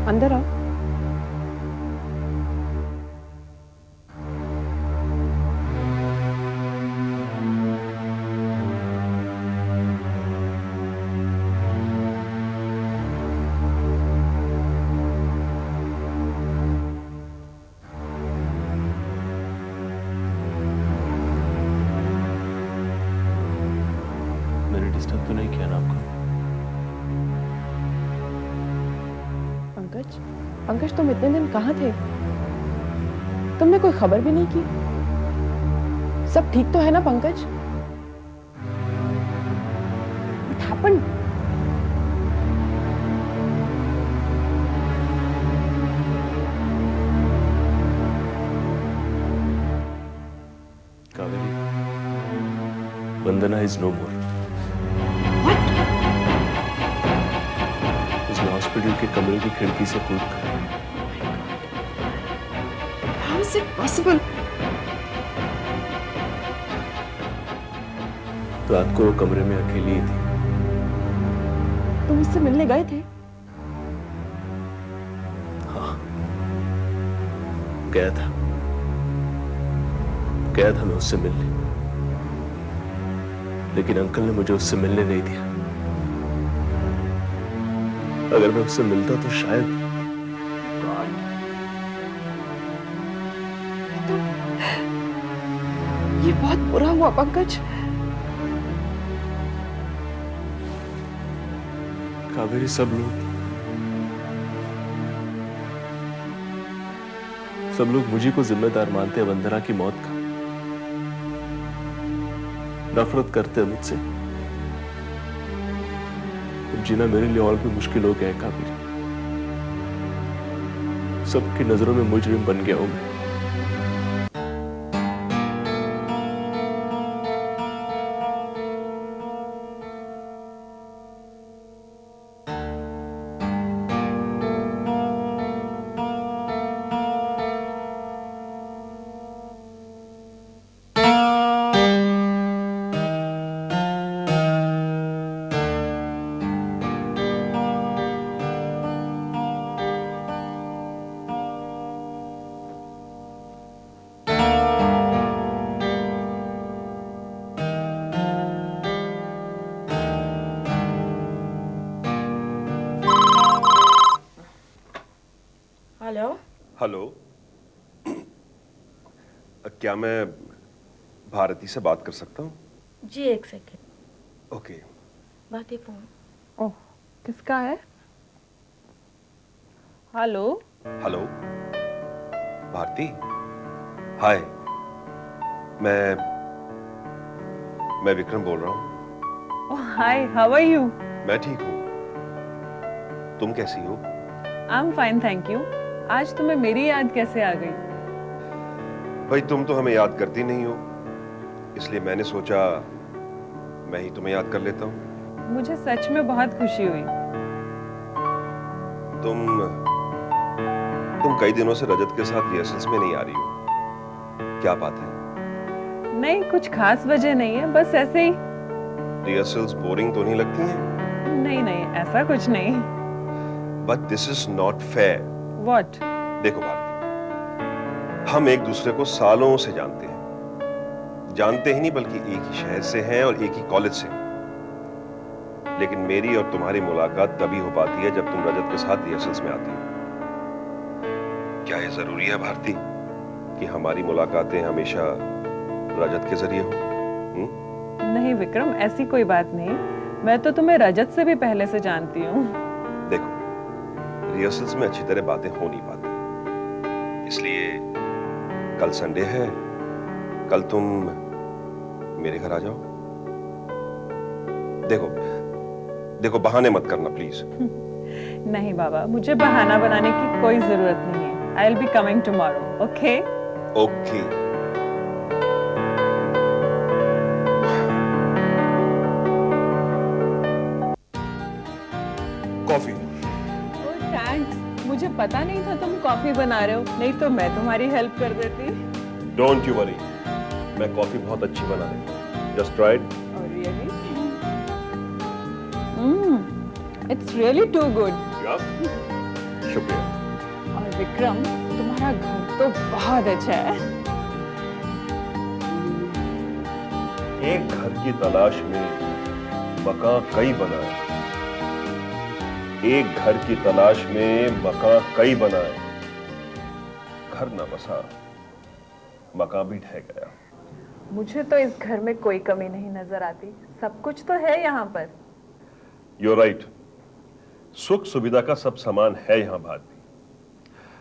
अंदर आओ। मैंने डिस्टर्ब तो नहीं किया ना आपको? पंकज, पंकज तुम इतने दिन कहाँ थे? तुमने कोई खबर भी नहीं की। सब ठीक तो है ना Pankaj? What happened? Kaveri, Vandana is no more. उसने हॉस्पिटल के कमरे की खिड़की से कूद कर How is it possible? रात को वो कमरे में अकेली ही थी। तुम उससे मिलने गए थे? हाँ, गया था मैं उससे मिलने, लेकिन अंकल ने मुझे उससे मिलने नहीं दिया। अगर मैं उससे मिलता तो शायद। ये बहुत बुरा हुआ पंकज। कावेरी, सब लोग मुझे को जिम्मेदार मानते हैं वंदना की मौत का। नफरत करते हैं मुझसे। अब जीना मेरे लिए और भी मुश्किल हो गया है कावेरी। सबकी नजरों में मुजरिम बन गया हूं मैं। हेलो। हेलो, क्या मैं भारती से बात कर सकता हूँ? जी एक सेकेंड। ओके। बात ये फोन। ओह, किसका है? हेलो। हेलो भारती, हाय, मैं विक्रम बोल रहा हूँ। ओह हाय, हाउ आर यू? मैं ठीक हूँ, तुम कैसी हो? I am fine thank you. आज तुम्हें मेरी याद कैसे आ गई? भाई तुम तो हमें याद करती नहीं हो, इसलिए मैंने सोचा मैं ही तुम्हें याद कर लेता हूँ। मुझे सच में बहुत खुशी हुई। तुम कई दिनों से रजत के साथ रिहर्सल्स में नहीं आ रही हो, क्या बात है? नहीं, कुछ खास वजह नहीं है, बस ऐसे ही। रिहर्सल्स बोरिंग तो नहीं लगती हैं? नहीं नहीं, ऐसा कुछ नहीं। But this is not fair. What? देखो भारती, हम एक दूसरे को सालों से जानते हैं, जानते ही नहीं बल्कि एक ही शहर से हैं और एक ही कॉलेज से। लेकिन मेरी और तुम्हारी मुलाकात तभी हो पाती है जब तुम रजत के साथ रिहर्सल्स में आती हो। क्या ये जरूरी है भारती कि हमारी मुलाकातें हमेशा रजत के जरिए हो? नहीं विक्रम, ऐसी कोई बात नहीं। मैं तो तुम्हें रजत से भी पहले से जानती हूँ। देखो, रिहर्सल्स में अच्छी तरह बातें हो नहीं पाती, इसलिए कल संडे है, कल तुम मेरे घर आ जाओ। देखो बहाने मत करना प्लीज। नहीं बाबा, मुझे बहाना बनाने की कोई जरूरत नहीं है। I will be coming tomorrow, okay? Okay. Coffee. Oh thanks, मुझे पता नहीं था तुम कॉफी बना रहे हो, नहीं तो मैं तुम्हारी हेल्प कर देती। डोंट यू वरी, मैं कॉफी बहुत अच्छी बना लेता हूँ। Just try it. Oh really? It's really too good. Yeah? शुक्रिया। और विक्रम, तुम्हारा घर तो बहुत अच्छा है। एक घर की तलाश में मकान कई बनाए, एक घर की तलाश में मकान कई बनाए, घर न बसा, मकान भी ढह गया। मुझे तो इस घर में कोई कमी नहीं नजर आती, सब कुछ तो है यहाँ पर। You're right, सुख सुविधा का सब सामान है यहां भारती।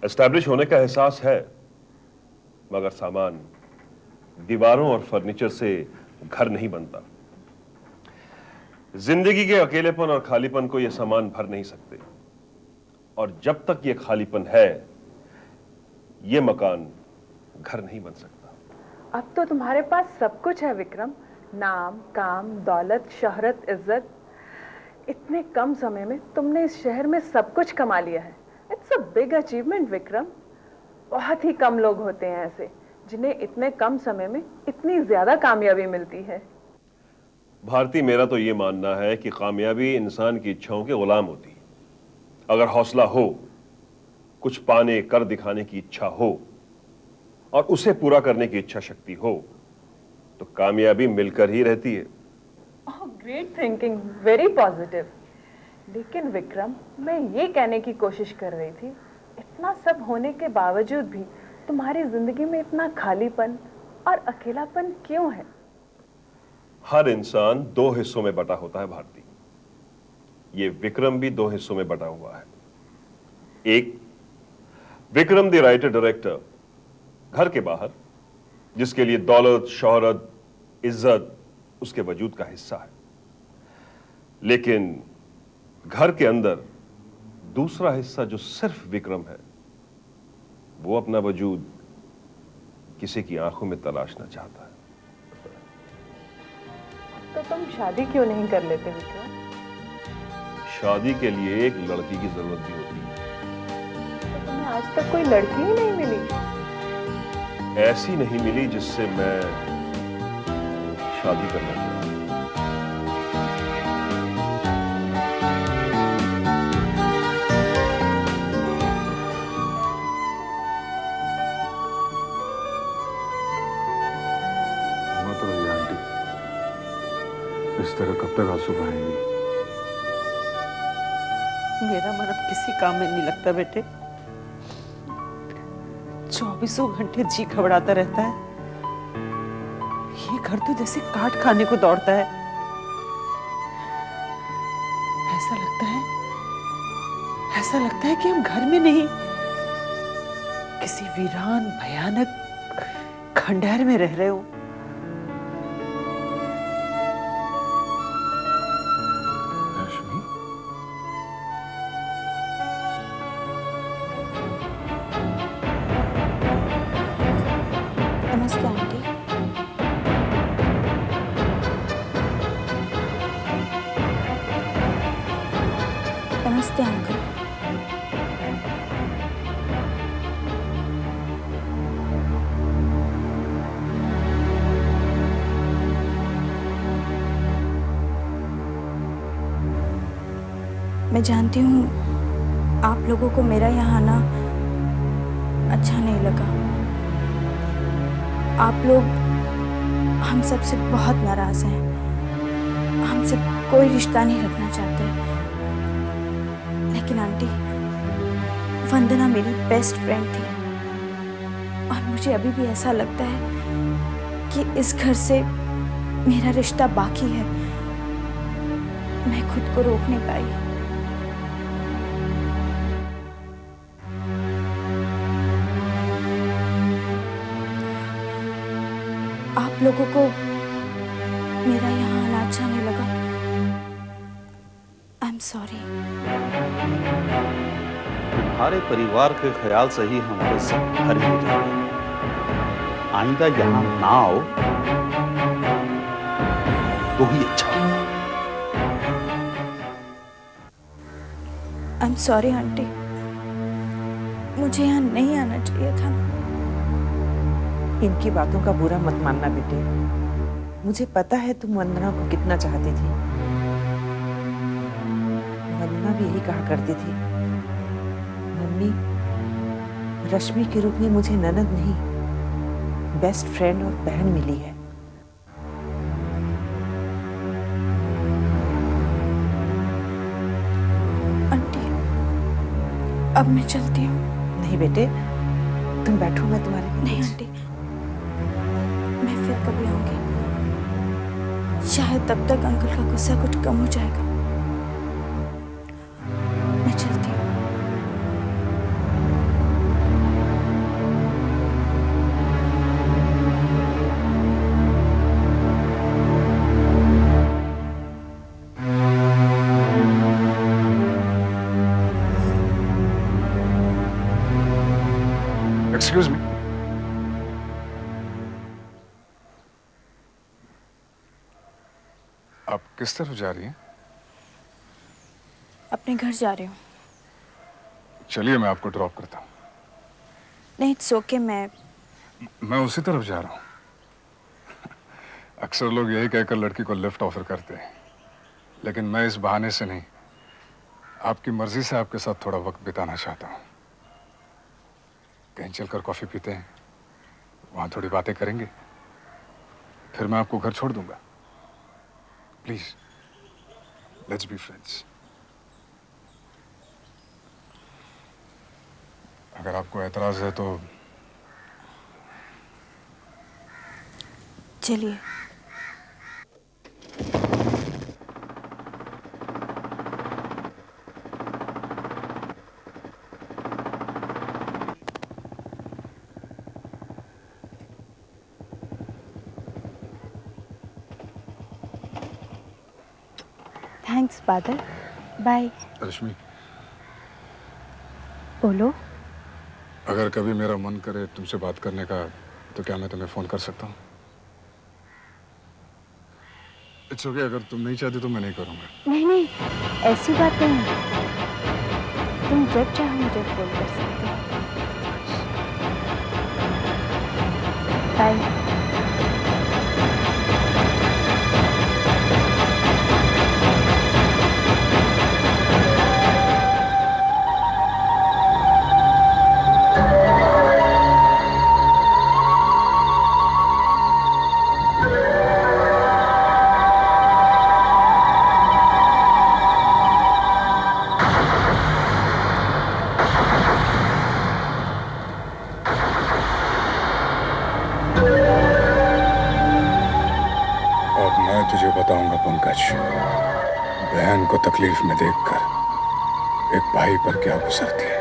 एस्टैब्लिश होने का एहसास है, मगर सामान, दीवारों और फर्नीचर से घर नहीं बनता। जिंदगी के अकेलेपन और खालीपन को यह सामान भर नहीं सकते, और जब तक यह खालीपन है, यह मकान घर नहीं बन सकता। अब तो तुम्हारे पास सब कुछ है विक्रम, नाम, काम, दौलत, शोहरत, इज्जत। इतने कम समय में तुमने इस शहर में सब कुछ कमा लिया है। It's a big achievement Vikram. बहुत ही कम लोग होते हैं ऐसे, जिन्हें इतने कम समय में इतनी ज्यादा कामयाबी मिलती है। भारती, मेरा तो यह मानना है कि कामयाबी इंसान की इच्छाओं के गुलाम होती है। अगर हौसला हो, कुछ पाने कर दिखाने की इच्छा हो, और उसे पूरा करने की इच्छा शक्ति हो, तो कामयाबी मिलकर ही रहती है। ओह, ग्रेट थिंकिंग, वेरी पॉजिटिव। लेकिन विक्रम, मैं ये कहने की कोशिश कर रही थी, इतना सब होने के बावजूद भी तुम्हारी जिंदगी में इतना खालीपन और अकेलापन क्यों है? हर इंसान दो हिस्सों में बटा होता है भारती। ये विक्रम भी दो हिस्सों में बटा हुआ है। एक, विक्रम द राइटर डायरेक्टर, घर के बाहर, जिसके लिए दौलत, शोहरत, इज्जत उसके वजूद का हिस्सा है। लेकिन घर के अंदर दूसरा हिस्सा जो सिर्फ विक्रम है, वो अपना वजूद किसी की आंखों में तलाशना चाहता है। तो तुम शादी क्यों नहीं कर लेते विक्रम? शादी के लिए एक लड़की की जरूरत भी होती है। तो तुम्हें आज तक कोई लड़की ही नहीं मिली? ऐसी नहीं मिली जिससे मैं शादी करना चाहूं। मत रोइए आंटी, इस तरह कब तक आंसू बहाएंगी? मेरा मन अब किसी काम में नहीं लगता बेटे। 24 घंटे जी घबराता रहता है। ये घर तो जैसे काट खाने को दौड़ता है। ऐसा लगता है कि हम घर में नहीं, किसी वीरान भयानक खंडहर में रह रहे हो। नमस्ते आंटी। नमस्ते अंकल। मैं जानती हूँ आप लोगों को मेरा यहाँ आना अच्छा नहीं लगा। आप लोग हम सबसे बहुत नाराज हैं, हमसे कोई रिश्ता नहीं रखना चाहते। लेकिन आंटी, वंदना मेरी बेस्ट फ्रेंड थी, और मुझे अभी भी ऐसा लगता है कि इस घर से मेरा रिश्ता बाकी है। मैं खुद को रोक नहीं पाई। आप लोगों को मेरा यहाँ आना अच्छा नहीं लगा। I am sorry. तुम्हारे परिवार के ख्याल से ही हमारे सब घर ही जाए। आइंदा यहाँ ना आओ तो ही अच्छा। आई एम सॉरी आंटी, मुझे यहाँ नहीं आना चाहिए था। इनकी बातों का बुरा मत मानना बेटे। मुझे पता है तुम वंदना को कितना चाहती थी। वंदना भी यही कहा करती थी, मम्मी, रश्मि के रूप में मुझे ननद नहीं, बेस्ट फ्रेंड और बहन मिली है। आंटी, अब मैं चलती हूँ। नहीं बेटे, तुम बैठो, मैं तुम्हारे लिए नहीं आंटी, मैं फिर कभी आऊंगी। शायद तब तक अंकल का गुस्सा कुछ कम हो जाएगा। मैं चलती हूँ। Excuse me. आप किस तरफ जा रही हैं? अपने घर जा रही हूँ। चलिए मैं आपको ड्रॉप करता हूँ। नहीं, इट्स ओके। मैं उसी तरफ जा रहा हूँ। अक्सर लोग यही कहकर लड़की को लिफ्ट ऑफर करते हैं, लेकिन मैं इस बहाने से नहीं, आपकी मर्जी से आपके साथ थोड़ा वक्त बिताना चाहता हूँ। कहीं चलकर कॉफी पीते हैं, वहां थोड़ी बातें करेंगे, फिर मैं आपको घर छोड़ दूंगा। Please, let's be friends. अगर आपको एतराज है तो चलिए। थैंक्स बादल। बाय। रश्मि, बोलो। अगर कभी मेरा मन करे तुमसे बात करने का, तो क्या मैं तुम्हें फोन कर सकता हूँ? इट्स ओके, अगर तुम नहीं चाहती तो मैं नहीं करूँगा। नहीं नहीं, ऐसी बात नहीं है। तुम जब चाहो मुझे फोन कर सकते हो। बाय। तुझे बताऊंगा पंकज, बहन को तकलीफ में देखकर एक भाई पर क्या गुजरती है।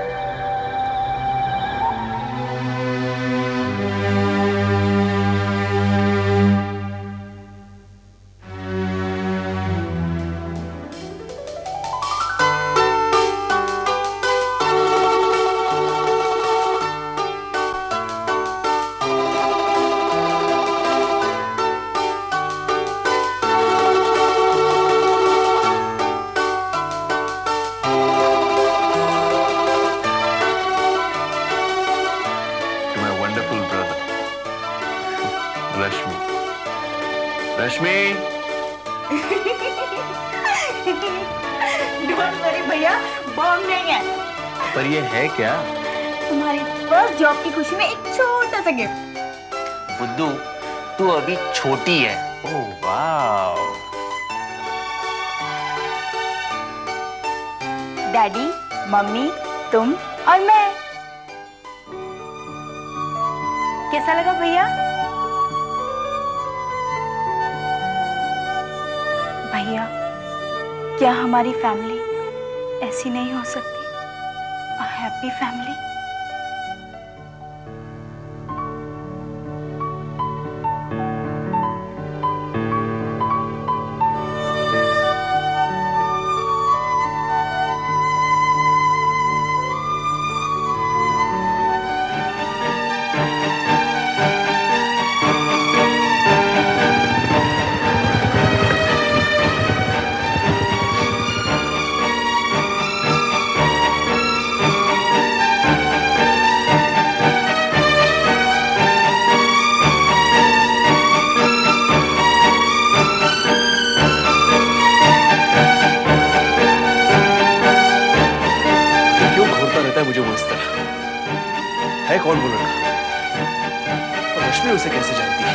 रश्मि, डोंट वरी भैया, बॉम्ब नहीं है। पर ये है क्या? तुम्हारी फर्स्ट जॉब की खुशी में एक छोटा सा गिफ्ट। बुद्धू, तू अभी छोटी है। ओह वाव। डैडी, मम्मी, तुम और मैं। कैसा लगा भैया? भैया, क्या हमारी फैमिली ऐसी नहीं हो सकती? A happy family. है कौन वो लड़का और रश्मि उसे कैसे जानती है?